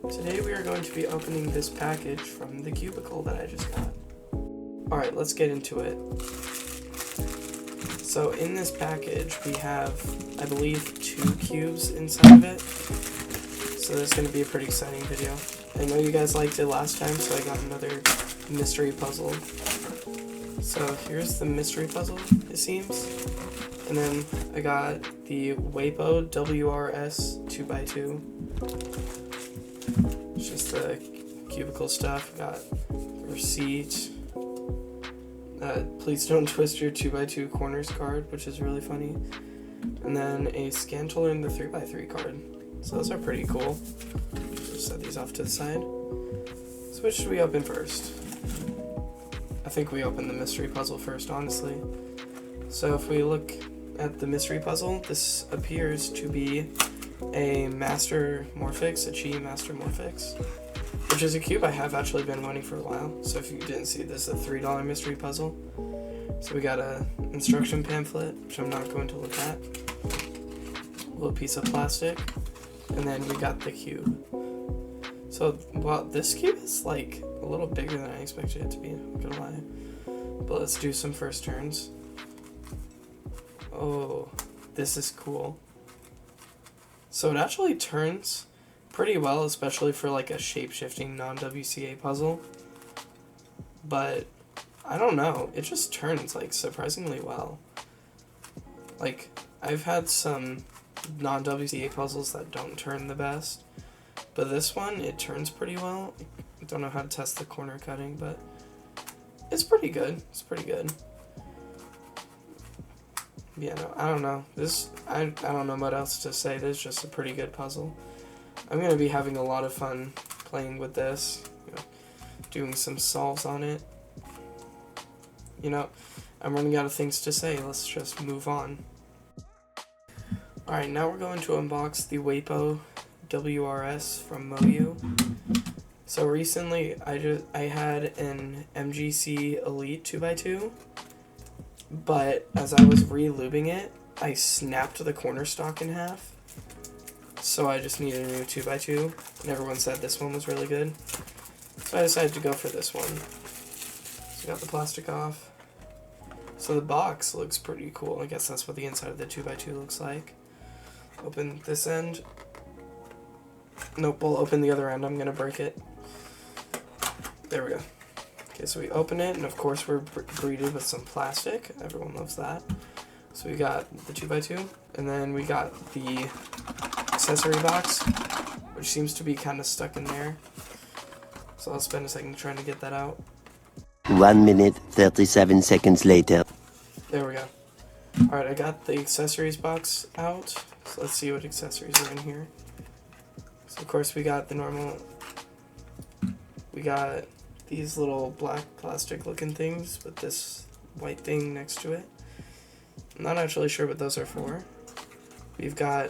Today we are going to be opening this package from the Cubicle that I just got. Alright, let's get into it. So in this package we have, I believe, 2 cubes inside of it. So this is going to be a pretty exciting video. I know you guys liked it last time, so I got another mystery puzzle. So here's the mystery puzzle, it seems. And then I got the WeiPo WR S 2x2. It's just the Cubicle stuff. Got receipt. Please don't twist your 2x2 corners card, which is really funny. And then a scan tool and the 3x3 card. So those are pretty cool. Just set these off to the side. So which should we open first? I think we open the mystery puzzle first, honestly. So if we look at the mystery puzzle, this appears to be a Master Morphix, a Chi Master Morphix, which is a cube I have actually been wanting for a while. So if you didn't see, this is a $3 mystery puzzle. So we got a instruction pamphlet, which I'm not going to look at, a little piece of plastic, and then we got the cube. So, well, this cube is like a little bigger than I expected it to be, I'm not gonna lie. But let's do some first turns. Oh, this is cool. So it actually turns pretty well, especially for like a shape-shifting non-WCA puzzle. But I don't know, it just turns like surprisingly well. Like, I've had some non-WCA puzzles that don't turn the best, but this one, it turns pretty well. I don't know how to test the corner cutting, but it's pretty good. It's pretty good. Yeah, no, I don't know. I don't know what else to say. This is just a pretty good puzzle. I'm going to be having a lot of fun playing with this, doing some solves on it. You know, I'm running out of things to say. Let's just move on. Alright, now we're going to unbox the WeiPo WR S from MoYu. So recently, I had an MGC Elite 2x2. But as I was re-lubing it, I snapped the corner stock in half. So I just needed a new 2x2, and everyone said this one was really good. So I decided to go for this one. So got the plastic off. So the box looks pretty cool. I guess that's what the inside of the 2x2 looks like. Open this end. Nope, we'll open the other end. I'm gonna break it. There we go. Okay, so we open it, and of course we're greeted with some plastic. Everyone loves that. So we got the 2x2, and then we got the accessory box, which seems to be kind of stuck in there. So I'll spend a second trying to get that out. 1 minute, 37 seconds later. There we go. Alright, I got the accessories box out. So let's see what accessories are in here. So of course we got the normal. We got these little black plastic looking things with this white thing next to it. I'm not actually sure what those are for. We've got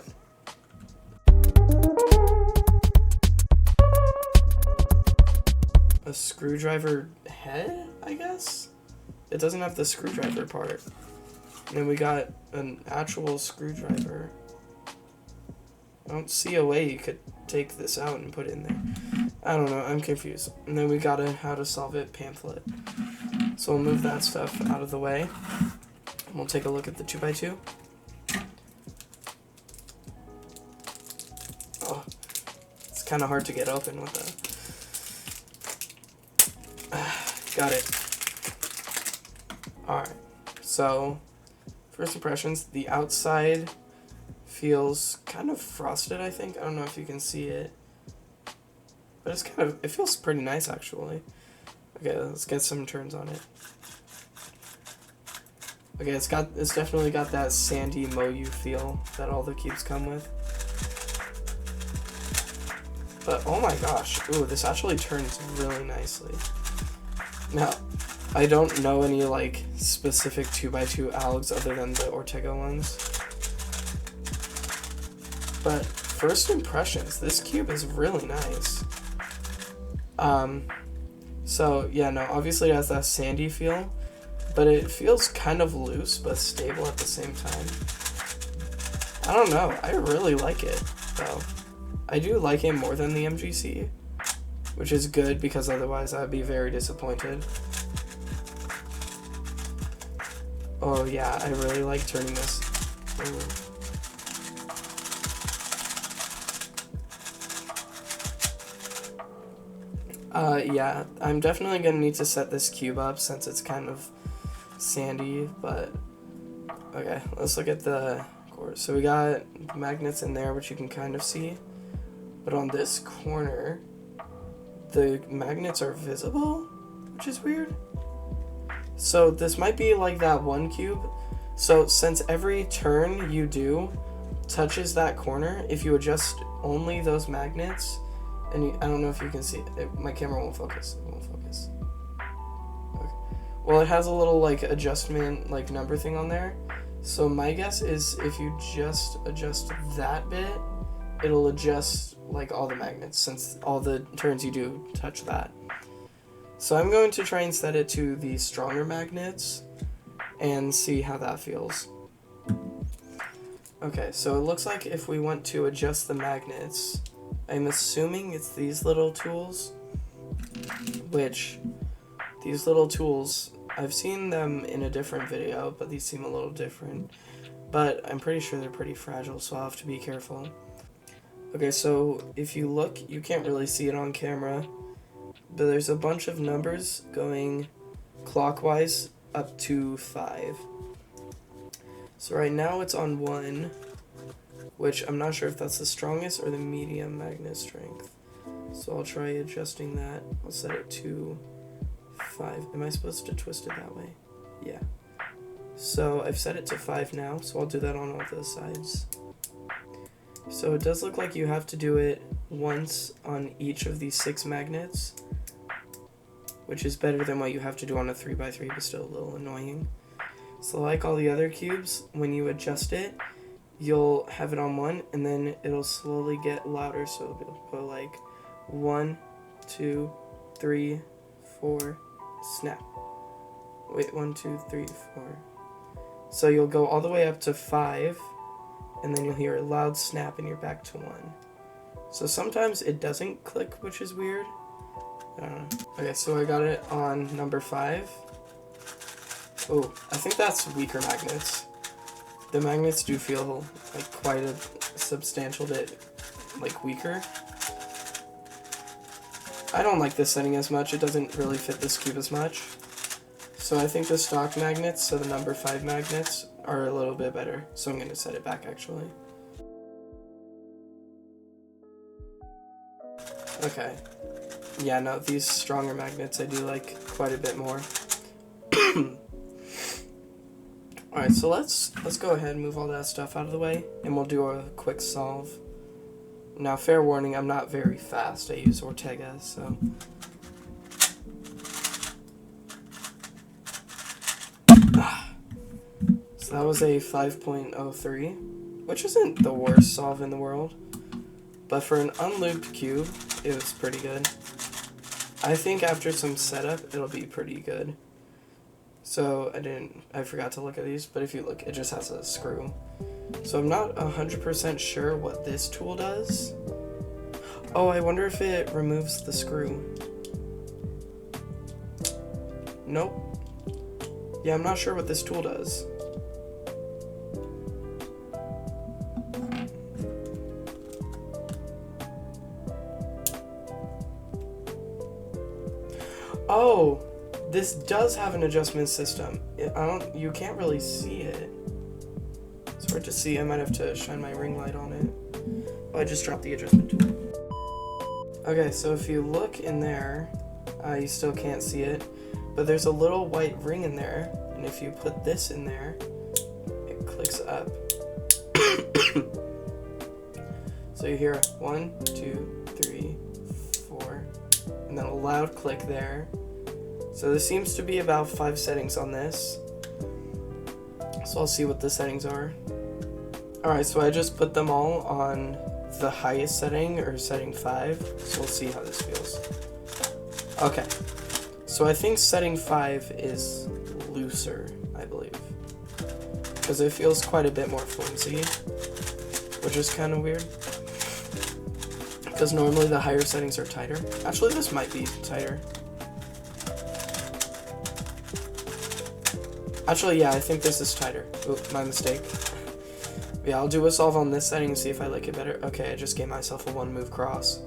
a screwdriver head, I guess? It doesn't have the screwdriver part. And then we got an actual screwdriver. I don't see a way you could take this out and put it in there. I don't know, I'm confused. And then we got a how to solve it pamphlet. So we'll move that stuff out of the way. And we'll take a look at the 2x2. Oh, it's kind of hard to get open with that. Got it. Alright, so first impressions, the outside feels kind of frosted, I think. I don't know if you can see it. But it's kind of, it feels pretty nice actually. Okay, let's get some turns on it. Okay, it's definitely got that sandy MoYu feel that all the cubes come with. But oh my gosh, ooh, this actually turns really nicely. Now, I don't know any like specific 2x2 algs other than the Ortega ones. But first impressions, this cube is really nice. So yeah, no, obviously it has that sandy feel, but it feels kind of loose but stable at the same time. I don't know, I really like it though. I do like it more than the MGC, which is good because otherwise I'd be very disappointed. Oh yeah, I really like turning this. Ooh. Yeah, I'm definitely gonna need to set this cube up since it's kind of sandy, but okay, let's look at the core. So we got magnets in there, which you can kind of see, but on this corner, the magnets are visible, which is weird. So this might be like that one cube. So since every turn you do touches that corner, if you adjust only those magnets, and I don't know if you can see it, my camera won't focus. It won't focus. Okay. Well, it has a little like adjustment like number thing on there. So my guess is if you just adjust that bit, it'll adjust like all the magnets since all the turns you do touch that. So I'm going to try and set it to the stronger magnets and see how that feels. Okay, so it looks like if we want to adjust the magnets, I'm assuming it's these little tools, which these little tools, I've seen them in a different video, but these seem a little different. But I'm pretty sure they're pretty fragile, so I'll have to be careful. Okay, so if you look, you can't really see it on camera, but there's a bunch of numbers going clockwise up to 5. So right now it's on 1, which I'm not sure if that's the strongest or the medium magnet strength. So I'll try adjusting that. I'll set it to 5. Am I supposed to twist it that way? Yeah. So I've set it to 5 now, so I'll do that on all the sides. So it does look like you have to do it once on each of these 6 magnets, which is better than what you have to do on a 3x3, but still a little annoying. So like all the other cubes, when you adjust it, you'll have it on 1, and then it'll slowly get louder, so it'll go like 1, 2, 3, 4, snap. Wait, 1, 2, 3, 4. So you'll go all the way up to 5, and then you'll hear a loud snap and you're back to 1. So sometimes it doesn't click, which is weird. I don't know. Okay, so I got it on number 5. Oh, I think that's weaker magnets. The magnets do feel like quite a substantial bit like weaker. I don't like this setting as much. It doesn't really fit this cube as much. So I think the stock magnets, so the number 5 magnets, are a little bit better. So I'm going to set it back actually. Okay. Yeah, no, these stronger magnets I do like quite a bit more. Alright, so let's go ahead and move all that stuff out of the way, and we'll do a quick solve. Now, fair warning, I'm not very fast. I use Ortega, so... So that was a 5.03, which isn't the worst solve in the world. But for an unlooped cube, it was pretty good. I think after some setup, it'll be pretty good. So I forgot to look at these, but if you look, it just has a screw. So I'm not 100% sure what this tool does. Oh, I wonder if it removes the screw. Nope. Yeah, I'm not sure what this tool does. Oh, this does have an adjustment system. You can't really see it. It's hard to see. I might have to shine my ring light on it. Oh, I just dropped the adjustment tool. Okay, so if you look in there, you still can't see it, but there's a little white ring in there, and if you put this in there, it clicks up. So you hear 1, 2, 3, 4, and then a loud click there. So there seems to be about 5 settings on this. So I'll see what the settings are. Alright, so I just put them all on the highest setting, or setting 5. So we'll see how this feels. Okay. So I think setting 5 is looser, I believe. Because it feels quite a bit more flimsy, which is kind of weird. because normally the higher settings are tighter. Actually, this might be tighter. Actually, yeah, I think this is tighter. Oop, my mistake. Yeah, I'll do a solve on this setting and see if I like it better. Okay, I just gave myself a 1-move cross,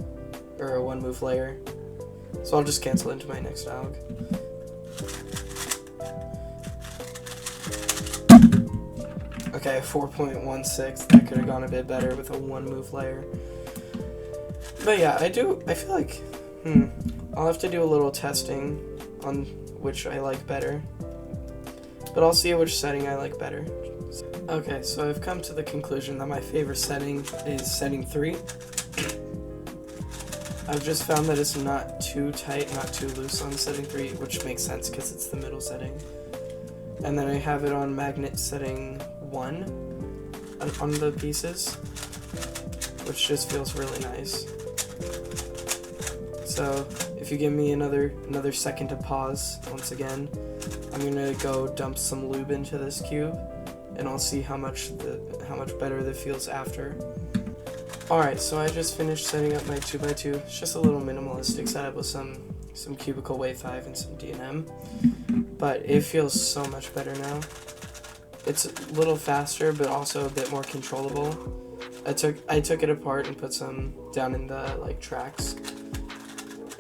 or a 1-move layer. So I'll just cancel into my next alg. Okay, 4.16. That could have gone a bit better with a 1-move layer. But yeah, I feel like, I'll have to do a little testing on which I like better. But I'll see which setting I like better. Okay, so I've come to the conclusion that my favorite setting is setting 3. I've just found that it's not too tight, not too loose on setting 3, which makes sense because it's the middle setting. And then I have it on magnet setting 1 on the pieces, which just feels really nice. So if you give me another second to pause, once again, I'm gonna go dump some lube into this cube, and I'll see how much better it feels after. Alright, so I just finished setting up my 2x2. It's just a little minimalistic setup with some Cubicle Wave 5 and some D&M, but it feels so much better now. It's a little faster, but also a bit more controllable. I took it apart and put some down in the tracks,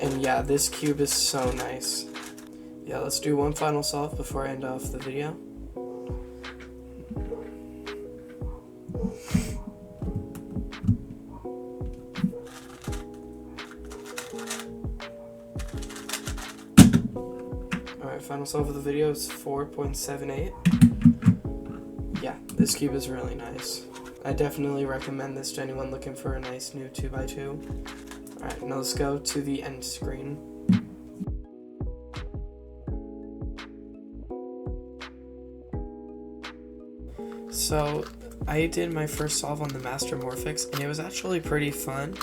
and yeah, this cube is so nice. Yeah, let's do one final solve before I end off the video. Alright, final solve of the video is 4.78. Yeah, this cube is really nice. I definitely recommend this to anyone looking for a nice new 2x2. Alright, now let's go to the end screen. So, I did my first solve on the Master Morphics, and it was actually pretty fun,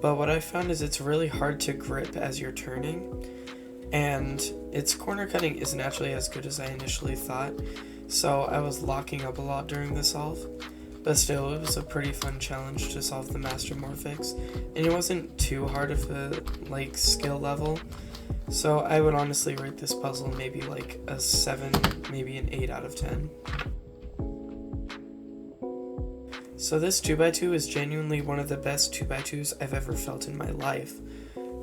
but what I found is it's really hard to grip as you're turning, and its corner cutting isn't actually as good as I initially thought, so I was locking up a lot during the solve, but still, it was a pretty fun challenge to solve the Master Morphics, and it wasn't too hard of a skill level, so I would honestly rate this puzzle maybe a 7, maybe an 8 out of 10. So this 2x2 is genuinely one of the best 2x2s I've ever felt in my life.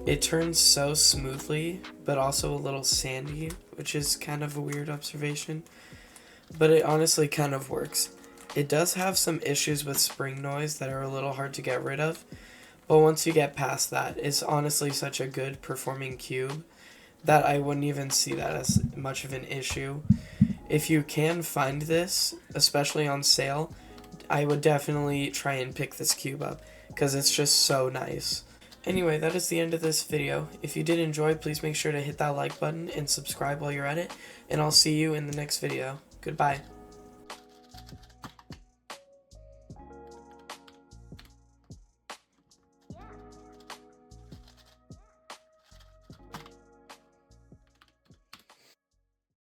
It turns so smoothly, but also a little sandy, which is kind of a weird observation, but it honestly kind of works. It does have some issues with spring noise that are a little hard to get rid of, but once you get past that, it's honestly such a good performing cube that I wouldn't even see that as much of an issue. If you can find this, especially on sale, I would definitely try and pick this cube up, because it's just so nice. Anyway, that is the end of this video. If you did enjoy, please make sure to hit that like button and subscribe while you're at it, and I'll see you in the next video. Goodbye.